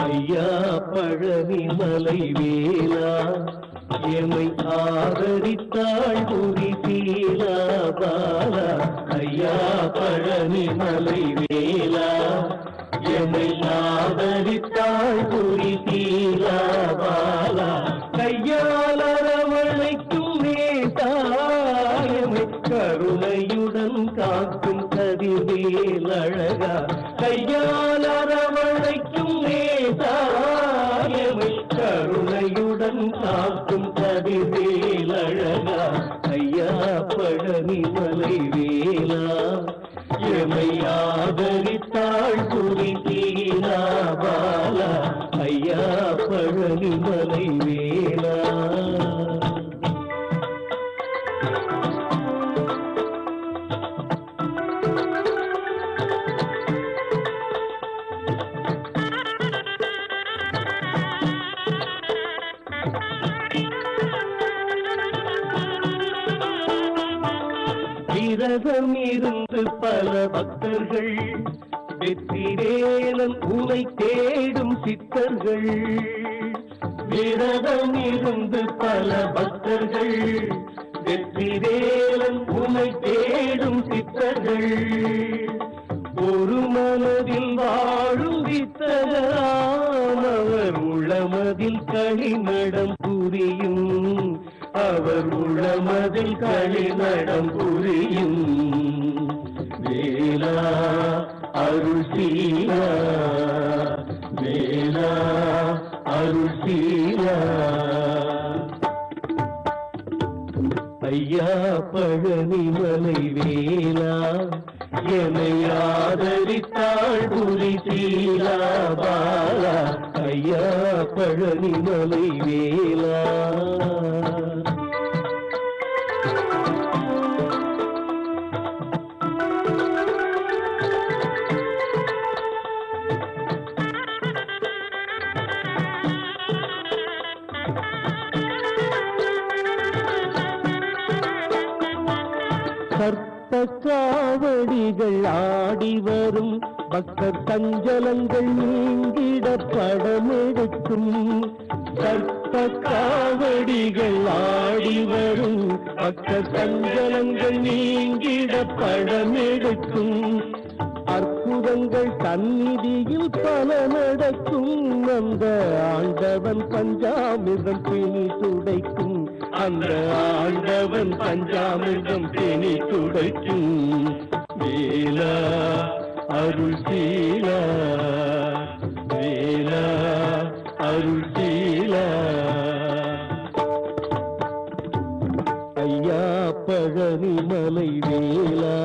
ஐயா பழனிமலை வேலா எமை ஆதரித்தாள் புரி சீலா பாலா. ஐயா பழனிமலை வேலா எமை ஆதரித்தாள் புரி சீலா பாலா. கையால் அரவணைக்கும் நேதாயமை கருணையுடன் காக்கும் கதிர்வேல் அழகா. கையால் அரவணைக்கும் நேதாயமை கருணையுடன் காக்கும் கதிர்வேல் அழகா. ஐயா பழனிமலை வேலா எமை ஆதரித்தாள் புரி சீலா பாலா. ஐயா பழனிமலை வேலா. விரதம் இருந்து பல பக்தர்கள் வெற்றிவேலன் உனை தேடும் சித்தர்கள். விரதம் இருந்து பல பக்தர்கள் வெற்றிவேலன் உனை தேடும் சித்தர்கள். ஒரு மனதில் வாழும் வித்தகரானவர் உளமதில் களிநடம் புரியும். அவர் உளமதில் களிநடம் புரியும். வேலா அருள் சீலா வேலா அருள் சீலா. ஐயா பழனிமலை வேலா எமை ஆதரித்தாள் புரி சீலா பாலா. ஐயா பழனிமலை வேலா. காவடிகள் ஆடி வரும் பக்தர் சஞ்சலங்கள் நீங்கிட படமெடுக்கும். சர்ப்ப காவடிகள் ஆடி வரும் பக்தர் சஞ்சலங்கள் நீங்கிட படமெடுக்கும். அற்புதங்கள் சந்நிதியில் பல நடக்கும். அந்த ஆண்டவன் பஞ்சாமிர்தம் பிணி துடைக்கும். அந்த ஆண்டவன் பஞ்சாமிர்தம் பிணி துடைக்கும். வேலா அருள் சீலா வேலா அருள் சீலா. ஐயா பழனிமலை வேலா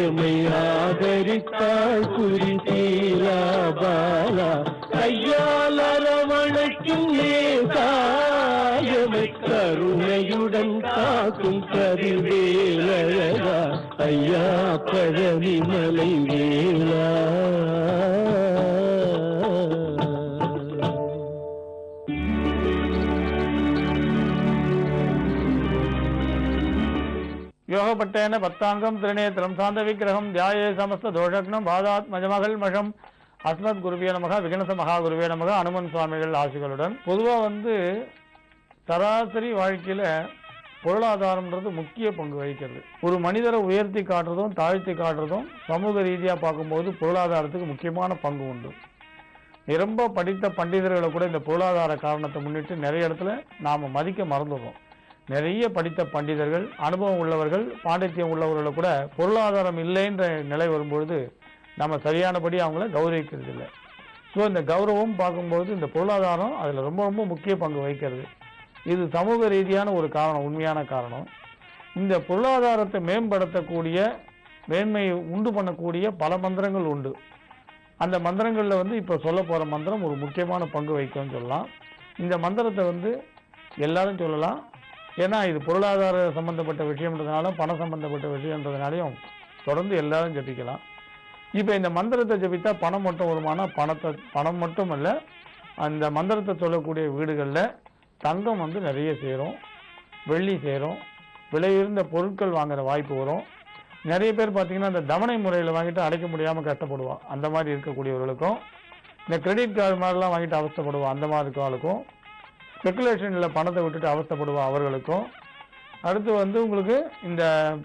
எமை ஆதரித்தாள் புரி சீலா பாலா. கையால் அரவணைக்கும் நேதாயமை கருணையுடன் காக்கும் கதிர்வேல் அழகா. ஐயா பழனிமலை வேலா. யோகப்பட்டேன பத்தாங்கம் திருநேத்திரம் சாந்த விக்கிரகம் தியாயே சமஸ்த தோஷக்னம் பாதாத்மஜமகள் மஷம் அஸ்மத் குருவிய நமக விகனச மகா குருவிய நமக அனுமன் சுவாமிகள் ஆசிகளுடன். பொதுவாக சராசரி வாழ்க்கையில் பொருளாதாரம்ன்றது முக்கிய பங்கு வகிக்கிறது. ஒரு மனிதரை உயர்த்தி காட்டுறதும் தாழ்த்தி காட்டுறதும் சமூக ரீதியாக பார்க்கும்போது பொருளாதாரத்துக்கு முக்கியமான பங்கு உண்டு. ரொம்ப படித்த பண்டிதர்களை கூட இந்த பொருளாதார காரணத்தை முன்னிட்டு நிறைய இடத்துல நாம் மதிக்க மறந்துடுறோம். நிறைய படித்த பண்டிதர்கள், அனுபவம் உள்ளவர்கள், பாண்டித்யம் உள்ளவர்களை கூட பொருளாதாரம் இல்லைன்ற நிலை வரும்பொழுது நம்ம சரியானபடி அவங்கள கௌரவிக்கிறது இல்லை. ஸோ இந்த கௌரவம் பார்க்கும்போது இந்த பொருளாதாரம் அதில் ரொம்ப ரொம்ப முக்கிய பங்கு வகிக்கிறது. இது சமூக ரீதியான ஒரு காரணம், உண்மையான காரணம். இந்த பொருளாதாரத்தை மேம்படுத்தக்கூடிய, மேன்மையை உண்டு பண்ணக்கூடிய பல மந்திரங்கள் உண்டு. அந்த மந்திரங்களில் இப்போ சொல்ல போகிற மந்திரம் ஒரு முக்கியமான பங்கு வகிக்கும்னு சொல்லலாம். இந்த மந்திரத்தை எல்லாரும் சொல்லலாம். ஏன்னா இது பொருளாதார சம்பந்தப்பட்ட விஷயம்ன்றதுனால, பணம் சம்பந்தப்பட்ட விஷயன்றதுனாலையும் தொடர்ந்து எல்லாரும் ஜபிக்கலாம். இப்போ இந்த மந்திரத்தை ஜபித்தா பணம் மட்டும் வருமானா? பணம் மட்டும் இல்லை, அந்த மந்திரத்தை சொல்லக்கூடிய வீடுகளில் தங்கம் நிறைய சேரும், வெள்ளி சேரும், விலையுயர்ந்த பொருட்கள் வாங்குற வாய்ப்பு வரும். நிறைய பேர் பார்த்தீங்கன்னா அந்த தவணை முறையில் வாங்கிட்டு அடைக்க முடியாமல் கஷ்டப்படுவான். அந்த மாதிரி இருக்கக்கூடியவர்களுக்கும் இந்த கிரெடிட் கார்டு மாதிரிலாம் வாங்கிட்டு அவஸ்தைப்படுவோம் அந்த மாதிரி ஆளுக்கும், ஸ்பெகுலேஷனில் பணத்தை விட்டுட்டு அவஸ்தைப்படுவோம் அவர்களுக்கும், அடுத்து வந்து உங்களுக்கு இந்த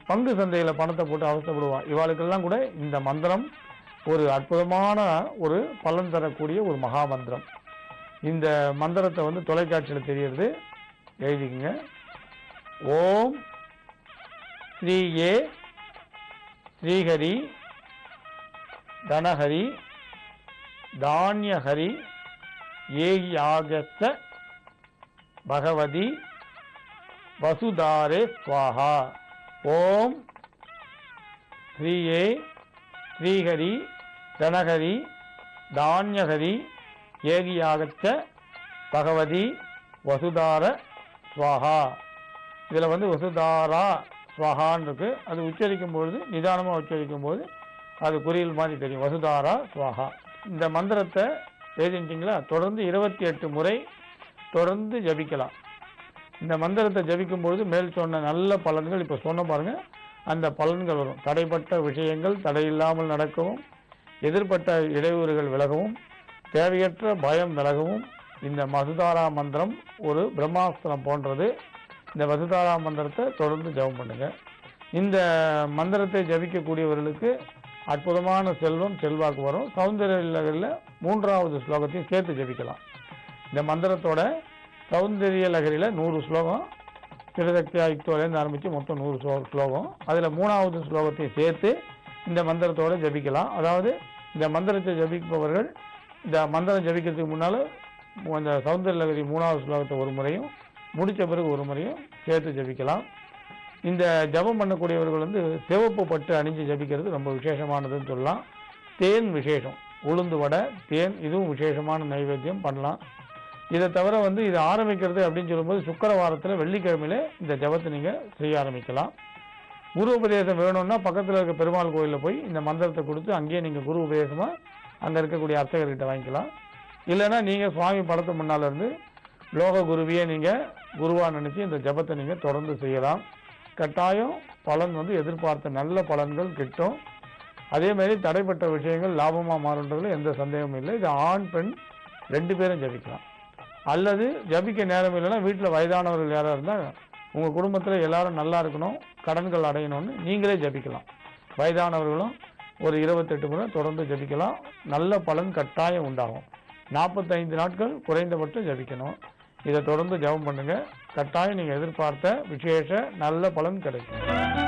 பங்கு சந்தையில் பணத்தை போட்டு அவஸ்தைப்படுவோம் இவாளுக்கெல்லாம் கூட இந்த மந்திரம் ஒரு அற்புதமான ஒரு பலன் தரக்கூடிய ஒரு மகா மந்திரம். இந்த மந்திரத்தை வந்து தொலைக்காட்சியில் தெரியறது, எழுதிக்கங்க. ஓம் ஸ்ரீயே ஸ்ரீஹரி தனஹரி தானியஹரி ஏயாகச்ச பகவதி வசுதாரே ஸ்வாஹா. ஓம் ஸ்ரீயே ஸ்ரீஹரி தனஹரி தானியஹரி ஏகியாகச்ச பகவதி வசுதார ஸ்வாஹா. இதில் வந்து வசுதாரா ஸ்வாஹான்னு இருக்கு. அது உச்சரிக்கும் பொழுது நிதானமாக உச்சரிக்கும் போது அது குறியல் மாதிரி தெரியும், வசுதாரா ஸ்வாஹா. இந்த மந்திரத்தை எழுதிட்டீங்களா, தொடர்ந்து 28 முறை தொடர்ந்து ஜபிக்கலாம். இந்த மந்திரத்தை ஜபிக்கும் பொழுது மேல் சொன்ன நல்ல பலன்கள் இப்போ சொன்ன பாருங்க, அந்த பலன்கள் வரும். தடைப்பட்ட விஷயங்கள் தடையில்லாமல் நடக்கவும், எதிர்பட்ட இடையூறுகள் விலகவும், தேவையற்ற பயம் விலகவும் இந்த வசுதாரா மந்திரம் ஒரு பிரம்மாஸ்திரம் போன்றது. இந்த வசுதாரா மந்திரத்தை தொடர்ந்து ஜபம் பண்ணுங்க. இந்த மந்திரத்தை ஜபிக்கக்கூடியவர்களுக்கு அற்புதமான செல்வம் செல்வாக்கு வரும். சௌந்தர்ய லகரியில் 3வது ஸ்லோகத்தையும் சேர்த்து ஜபிக்கலாம். இந்த மந்திரத்தோட சௌந்தர்ய லகரியில் 100 ஸ்லோகம், சிவசக்தி ஆயுக்தோலேருந்து ஆரம்பித்து மொத்தம் 100 ஸ்லோகம். அதில் 3வது ஸ்லோகத்தையும் சேர்த்து இந்த மந்திரத்தோடு ஜபிக்கலாம். அதாவது இந்த மந்திரத்தை ஜபிப்பவர்கள் இந்த மந்திரம் ஜபிக்கிறதுக்கு முன்னால் இந்த சௌந்தர்ய லகரி 3வது ஸ்லோகத்தை ஒரு முறையும், முடித்த பிறகு ஒரு முறையும் சேர்த்து ஜபிக்கலாம். இந்த ஜபம் பண்ணக்கூடியவர்கள் வந்து சிவப்பு பட்டு அணிஞ்சு ஜபிக்கிறது ரொம்ப விசேஷமானதுன்னு சொல்லலாம். தேன் விசேஷம், உளுந்து வடை, தேன், இதுவும் விசேஷமான நைவேத்தியம் பண்ணலாம். இதை தவிர வந்து இது ஆரம்பிக்கிறது அப்படின்னு சொல்லும்போது சுக்கிரவாரத்தில் வெள்ளிக்கிழமையில இந்த ஜபத்தை நீங்கள் செய்ய ஆரம்பிக்கலாம். குரு உபதேசம் வேணும்னா பக்கத்தில் இருக்க பெருமாள் கோயிலில் போய் இந்த மந்திரத்தை கொடுத்து அங்கேயே நீங்கள் குரு உபதேசமாக அங்கே இருக்கக்கூடிய அர்ச்சகர்கிட்ட வாங்கிக்கலாம். இல்லைன்னா நீங்கள் சுவாமி படத்து முன்னால் இருந்து லோக குருவியை நீங்கள் குருவாக நினச்சி இந்த ஜபத்தை நீங்கள் தொடர்ந்து செய்யலாம். கட்டாயம் பலன் வந்து எதிர்பார்த்த நல்ல பலன்கள் கிட்டும். அதே மாதிரி தடைப்பட்ட விஷயங்கள் லாபமாக மாறுன்றதுல எந்த சந்தேகமும் இல்லை. இது ஆண் பெண் 2 பேரும் ஜபிக்கலாம். அல்லது ஜபிக்க நேரம் இல்லைன்னா வீட்டில் வயதானவர்கள் யாராக இருந்தால் உங்கள் குடும்பத்தில் எல்லாரும் நல்லா இருக்கணும், கடன்கள் அடையணும்னு நீங்களே ஜபிக்கலாம். வயதானவர்களும் ஒரு 28 முறை தொடர்ந்து ஜபிக்கலாம். நல்ல பலன் கட்டாயம் உண்டாகும். 45 நாட்கள் குறைந்தபட்சம் ஜபிக்கணும். இதை தொடர்ந்து ஜபம் பண்ணுங்க. கட்டாயம் நீங்கள் எதிர்பார்த்த விசேஷ நல்ல பலன் கிடைக்கும்.